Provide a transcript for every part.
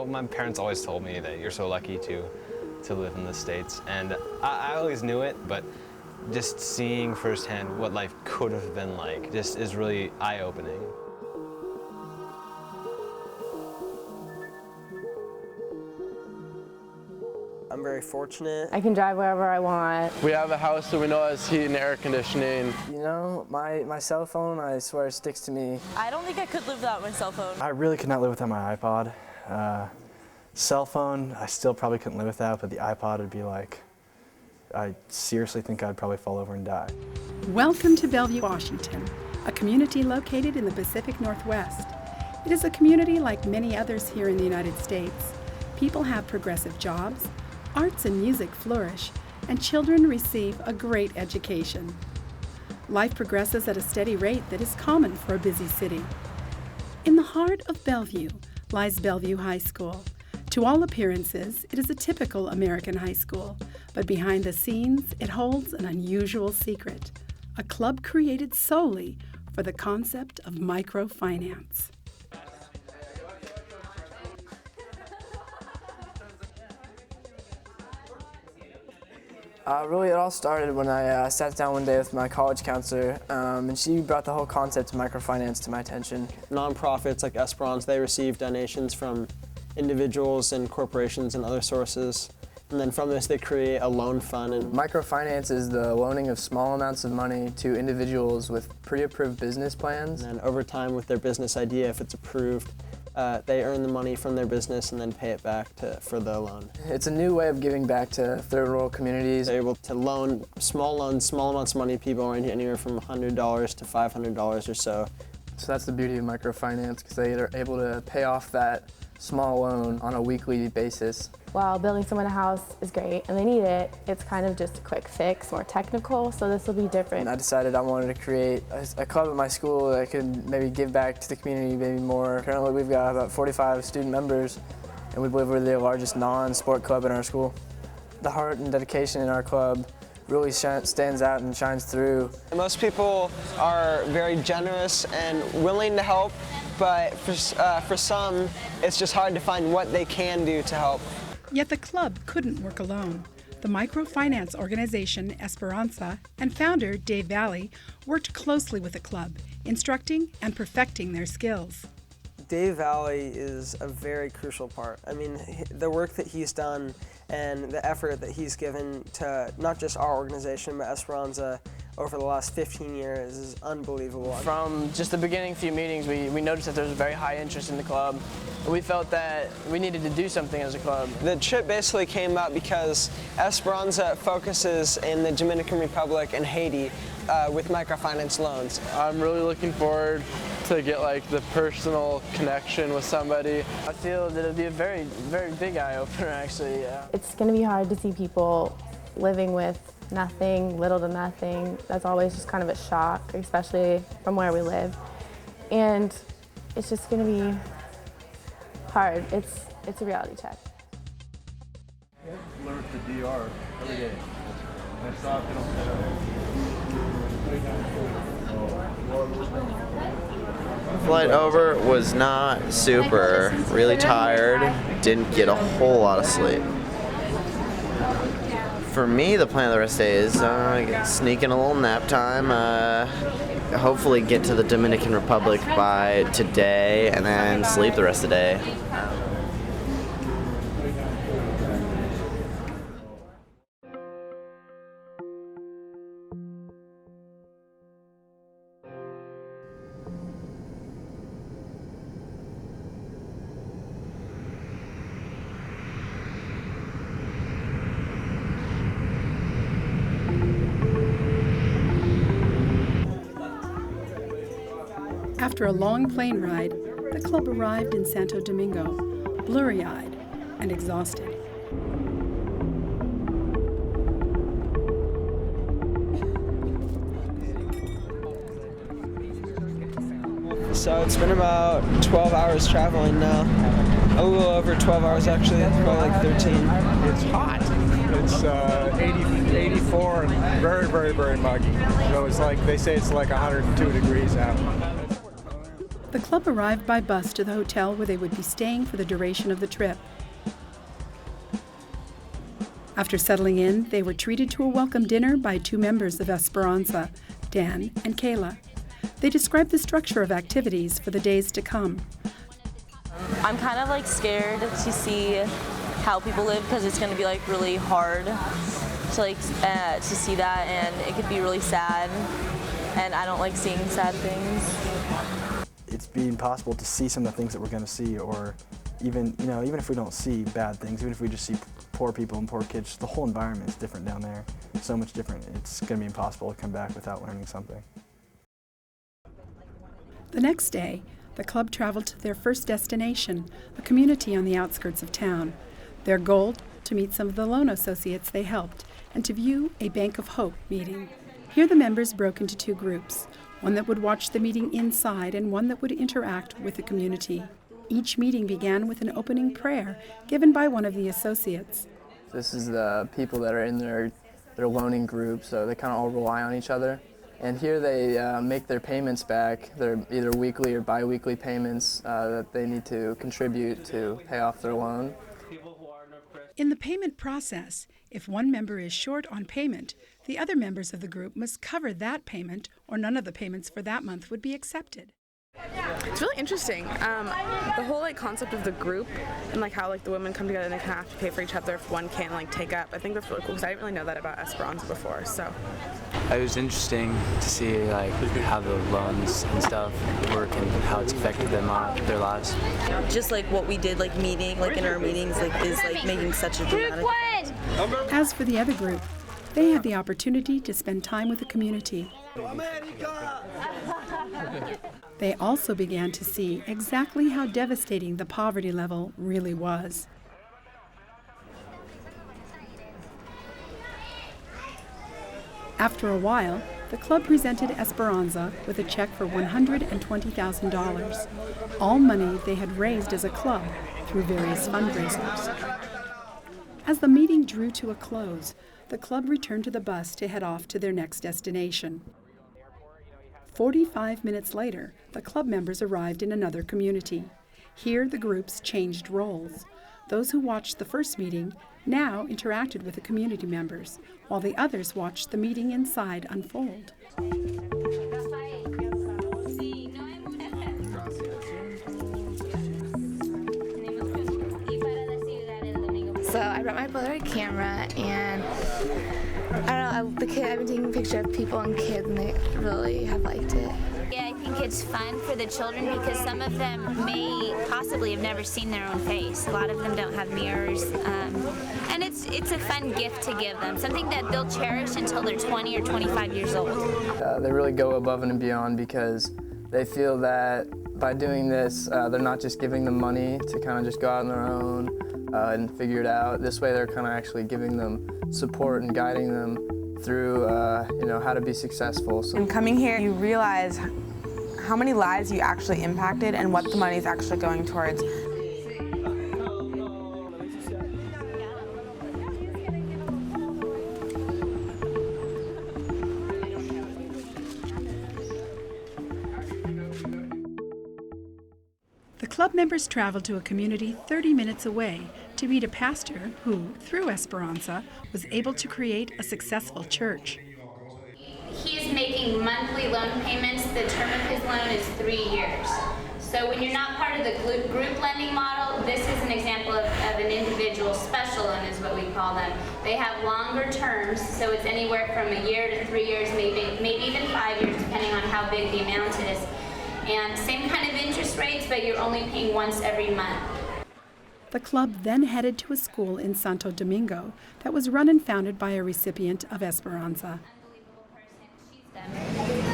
My parents always told me that you're so lucky to live in the States, and I always knew it, but just seeing firsthand what life could have been like just is really eye-opening. I'm very fortunate. I can drive wherever I want. We have a house that we know has heat and air conditioning. You know, my cell phone, I swear, sticks to me. I don't think I could live without my cell phone. I really could not live without my iPod. Cell phone, I still probably couldn't live without, but the iPod would be like, I seriously think I'd probably fall over and die. Welcome to Bellevue, Washington, a community located in the Pacific Northwest. It is a community like many others here in the United States. People have progressive jobs, arts and music flourish, and children receive a great education. Life progresses at a steady rate that is common for a busy city. In the heart of Bellevue lies Bellevue High School. To all appearances, it is a typical American high school, but behind the scenes, it holds an unusual secret, a club created solely for the concept of microfinance. Really, it all started when I sat down one day with my college counselor, and she brought the whole concept of microfinance to my attention. Nonprofits like Esperanza, they receive donations from individuals and corporations and other sources. And then from this, they create a loan fund. And microfinance is the loaning of small amounts of money to individuals with pre-approved business plans. And then over time, with their business idea, if it's approved, they earn the money from their business and then pay it back for the loan. It's a new way of giving back to third world communities. They're able to loan small amounts of money to people, anywhere from $100 to $500 or so. So that's the beauty of microfinance, because they are able to pay off that small loan on a weekly basis. While building someone a house is great and they need it, it's kind of just a quick fix, more technical, so this will be different. And I decided I wanted to create a club at my school that could maybe give back to the community maybe more. Currently we've got about 45 student members, and we believe we're the largest non-sport club in our school. The heart and dedication in our club really stands out and shines through. Most people are very generous and willing to help, but for some, it's just hard to find what they can do to help. Yet the club couldn't work alone. The microfinance organization Esperanza and founder Dave Valley worked closely with the club, instructing and perfecting their skills. Dave Valley is a very crucial part. I mean, the work that he's done and the effort that he's given to not just our organization, but Esperanza over the last 15 years is unbelievable. From just the beginning few meetings, we noticed that there was a very high interest in the club. And we felt that we needed to do something as a club. The trip basically came about because Esperanza focuses in the Dominican Republic and Haiti with microfinance loans. I'm really looking forward to get like the personal connection with somebody. I feel that it'll be a very, very big eye-opener actually. It's going to be hard to see people living with nothing, little to nothing. That's always just kind of a shock, especially from where we live. And it's just going to be hard. It's a reality check. Learn the DR every day. Flight over was not super, really tired, didn't get a whole lot of sleep. For me, the plan of the rest of the day is sneak in a little nap time, hopefully get to the Dominican Republic by today, and then sleep the rest of the day. After a long plane ride, the club arrived in Santo Domingo, blurry-eyed and exhausted. So it's been about 12 hours traveling now. A little over 12 hours actually, probably like 13. It's hot. It's 84 and very, very, very muggy. So it's like, they say it's like 102 degrees out. The club arrived by bus to the hotel where they would be staying for the duration of the trip. After settling in, they were treated to a welcome dinner by two members of Esperanza, Dan and Kayla. They described the structure of activities for the days to come. I'm kind of like scared to see how people live because it's going to be like really hard to see that, and it could be really sad, and I don't like seeing sad things. It's being possible to see some of the things that we're going to see, or even if we don't see bad things, even if we just see poor people and poor kids, the whole environment is different down there, so much different. It's going to be impossible to come back without learning something. The next day, the club traveled to their first destination, a community on the outskirts of town. Their goal, to meet some of the loan associates they helped and to view a Bank of Hope meeting. Here the members broke into two groups, one that would watch the meeting inside and one that would interact with the community. Each meeting began with an opening prayer given by one of the associates. This is the people that are in their loaning group, so they kind of all rely on each other. And here they make their payments back. They're either weekly or bi-weekly payments that they need to contribute to pay off their loan. In the payment process, if one member is short on payment, the other members of the group must cover that payment, or none of the payments for that month would be accepted. It's really interesting. The whole concept of the group and how the women come together and they kind of have to pay for each other if one can't take up. I think that's really cool because I didn't really know that about Esperanza before. So it was interesting to see how the loans and stuff work and how it's affected them on their lives. Just what we did meeting in our meetings is making such a dramatic effect. As for the other group, they had the opportunity to spend time with the community. They also began to see exactly how devastating the poverty level really was. After a while, the club presented Esperanza with a check for $120,000, all money they had raised as a club through various fundraisers. As the meeting drew to a close, the club returned to the bus to head off to their next destination. 45 minutes later, the club members arrived in another community. Here, the groups changed roles. Those who watched the first meeting now interacted with the community members, while the others watched the meeting inside unfold. So I brought my Polaroid camera, and I've been taking a picture of people and kids, and they really have liked it. Yeah, I think it's fun for the children because some of them may possibly have never seen their own face. A lot of them don't have mirrors, and it's a fun gift to give them, something that they'll cherish until they're 20 or 25 years old. They really go above and beyond because they feel that by doing this, they're not just giving them money to kind of just go out on their own and figure it out. This way they're kind of actually giving them support and guiding them through how to be successful. And coming here, you realize how many lives you actually impacted and what the money is actually going towards. The club members traveled to a community 30 minutes away to meet a pastor who, through Esperanza, was able to create a successful church. He is making monthly loan payments. The term of his loan is 3 years. So when you're not part of the group lending model, this is an example of an individual special loan is what we call them. They have longer terms, so it's anywhere from a year to 3 years, maybe even 5 years, depending on how big the amount is. And same kind of interest rates, but you're only paying once every month. The club then headed to a school in Santo Domingo that was run and founded by a recipient of Esperanza.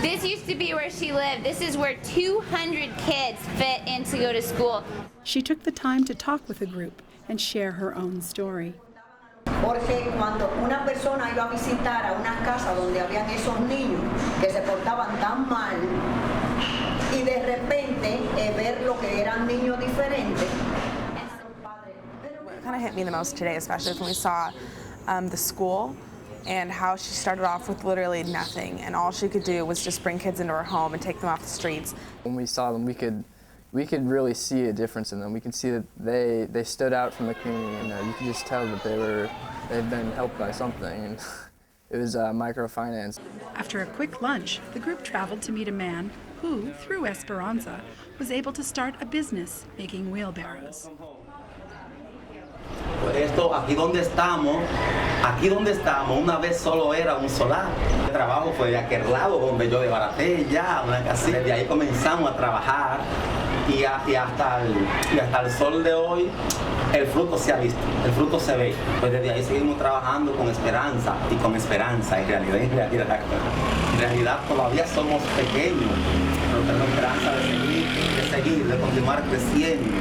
This used to be where she lived. This is where 200 kids fit in to go to school. She took the time to talk with the group and share her own story. Porque cuando una persona iba a visitar a una casa donde habían esos niños que se portaban tan mal y de repente ver lo que eran niños diferentes. What kind of hit me the most today, especially when we saw the school, and how she started off with literally nothing, and all she could do was just bring kids into her home and take them off the streets. When we saw them, we could really see a difference in them. We could see that they stood out from the community, and you could just tell that they'd been helped by something. And it was microfinance. After a quick lunch, the group traveled to meet a man who, through Esperanza, was able to start a business making wheelbarrows. Esto, aquí donde estamos, una vez solo era un solar. El trabajo fue de aquel lado donde yo desbaraté ya una casita. Desde ahí comenzamos a trabajar y hasta el sol de hoy el fruto se ha visto, el fruto se ve. Pues desde ahí seguimos trabajando con esperanza y con esperanza en realidad todavía somos pequeños, pero tenemos esperanza de seguir, de continuar creciendo.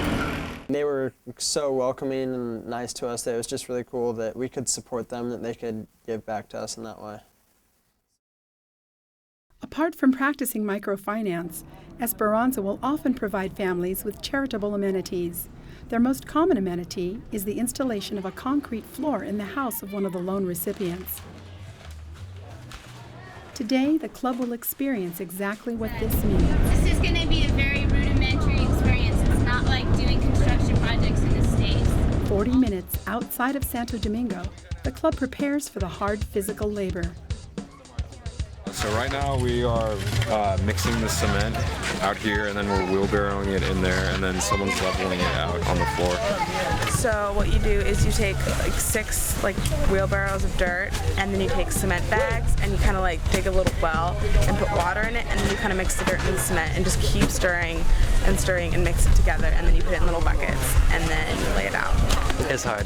They were so welcoming and nice to us that it was just really cool that we could support them, that they could give back to us in that way. Apart from practicing microfinance, Esperanza will often provide families with charitable amenities. Their most common amenity is the installation of a concrete floor in the house of one of the loan recipients. Today, the club will experience exactly what this means. This is going to be a very rudimentary experience. It's not like doing construction projects in the States. 40 minutes outside of Santo Domingo, the club prepares for the hard physical labor. So right now we are mixing the cement out here, and then we're wheelbarrowing it in there, and then someone's leveling it out on the floor. So what you do is you take like 6 wheelbarrows of dirt, and then you take cement bags and you kind of dig a little well and put water in it, and then you kind of mix the dirt and the cement and just keep stirring and mix it together, and then you put it in little buckets and then you lay it out. It's hard.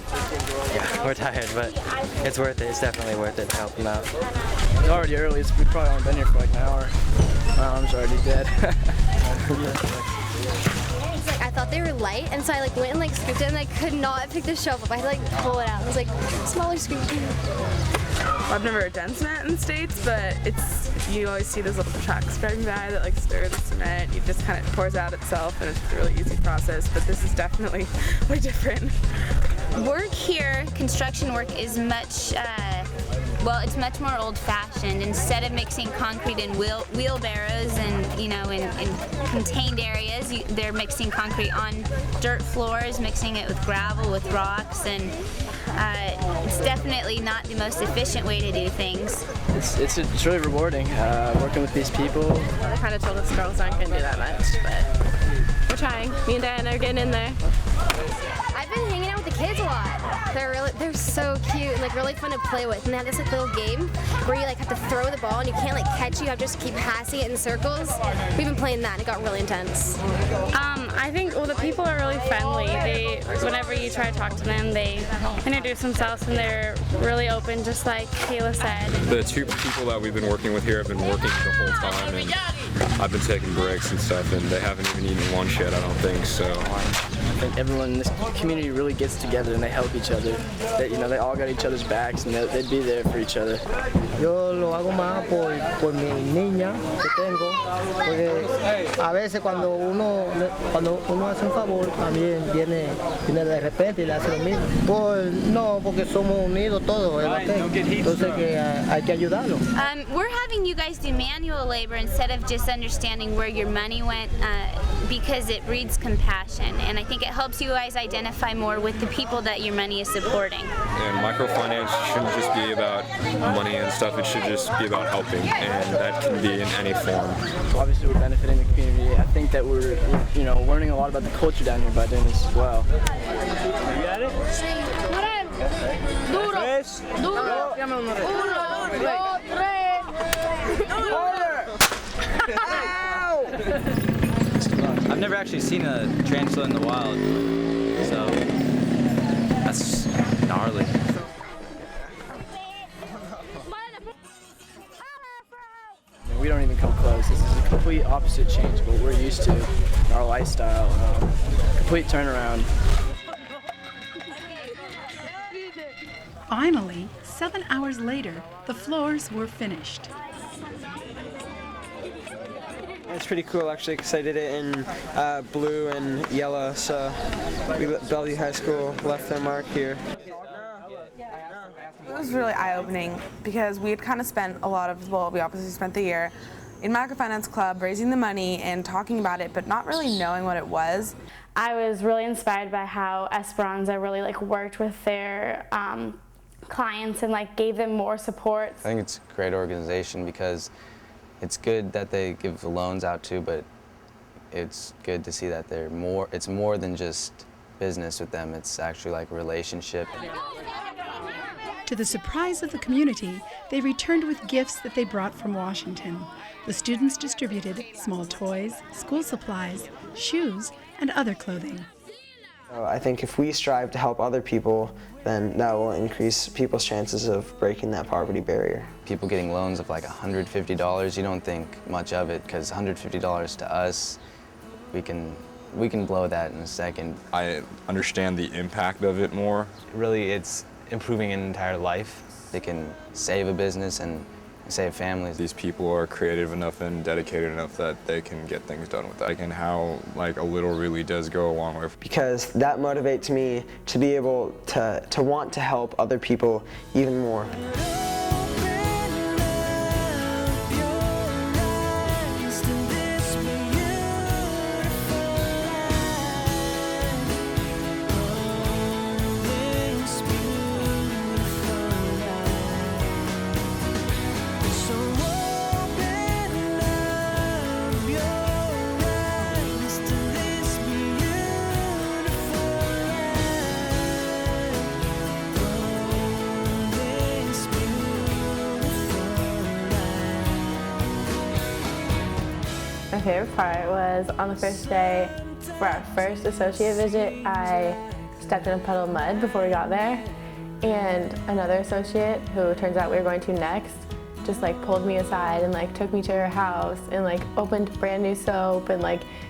Yeah, we're tired, but it's worth it. It's definitely worth it to help them out. It's already early. We've probably only been here for an hour. My arm's already dead. I thought they were light, and so I went and scooped it, and I could not pick the shelf up. I had to pull it out. It was smaller scoop. Well, I've never done cement in the States, but you always see those little trucks driving by that stir the cement. It just kind of pours out itself, and it's a really easy process, but this is definitely way different. Work here, construction work, is much, it's much more old-fashioned. Instead of mixing concrete in wheelbarrows and, in contained areas, they're mixing concrete on dirt floors, mixing it with gravel, with rocks, and it's definitely not the most efficient way to do things. It's really rewarding working with these people. They kind of told us girls aren't going to do that much, but we're trying. Me and Diana are getting in there. I've been hanging out with the kids a lot. They're so cute and really fun to play with. And they have this little game where you have to throw the ball and you can't catch it. You have to just keep passing it in circles. We've been playing that and it got really intense. I think the people are really friendly. Whenever you try to talk to them, they introduce themselves and they're really open, just like Kayla said. The 2 people that we've been working with here have been working the whole time, and I've been taking breaks and stuff, and they haven't even eaten lunch yet, I don't think, so. I think everyone in this community really gets together and they help each other. They all got each other's backs and they'd be there for each other. Yo lo hago más por mi niña que tengo, porque a veces cuando uno hace un favor también viene de repente y le hace lo mismo. Porque somos unidos todos, entonces que hay que ayudarlo. We're having you guys do manual labor instead of just understanding where your money went, because it breeds compassion, and I think it helps you guys identify more with the people that your money is supporting. And microfinance shouldn't just be about money and stuff, it should just be about helping, and that can be in any form. Obviously we're benefiting the community. I think that we're learning a lot about the culture down here by doing this as well. You got it? Duro. Duro. 1, 2, 3. I've never actually seen a tarantula in the wild, so that's gnarly. We don't even come close. This is a complete opposite change of what we're used to in our lifestyle. Complete turnaround. Finally, 7 hours later, the floors were finished. It's pretty cool actually, because I did it in blue and yellow, so Bellevue High School left their mark here. It was really eye-opening because we had kind of spent a lot of, well, we obviously spent the year in Microfinance Club raising the money and talking about it, but not really knowing what it was. I was really inspired by how Esperanza really worked with their clients and gave them more support. I think it's a great organization because it's good that they give the loans out too, but it's good to see that it's more than just business with them. It's actually like a relationship. To the surprise of the community, they returned with gifts that they brought from Washington. The students distributed small toys, school supplies, shoes, and other clothing. I think if we strive to help other people, then that will increase people's chances of breaking that poverty barrier. People getting loans of $150, you don't think much of it, because $150 to us, we can blow that in a second. I understand the impact of it more. Really, it's improving an entire life. They can save a business and save families. These people are creative enough and dedicated enough that they can get things done with that. And how a little really does go a long way. Because that motivates me to be able to want to help other people even more. My favorite part was on the first day for our first associate visit, I stepped in a puddle of mud before we got there, and another associate, who turns out we were going to next, just pulled me aside and took me to her house and opened brand new soap and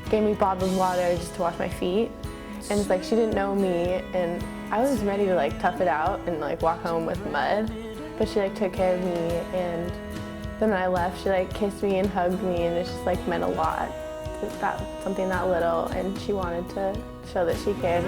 gave me bottled water just to wash my feet. And it's she didn't know me, and I was ready to tough it out and walk home with mud, but she took care of me. And then when I left, she kissed me and hugged me, and it just meant a lot. Something that little, and she wanted to show that she cared.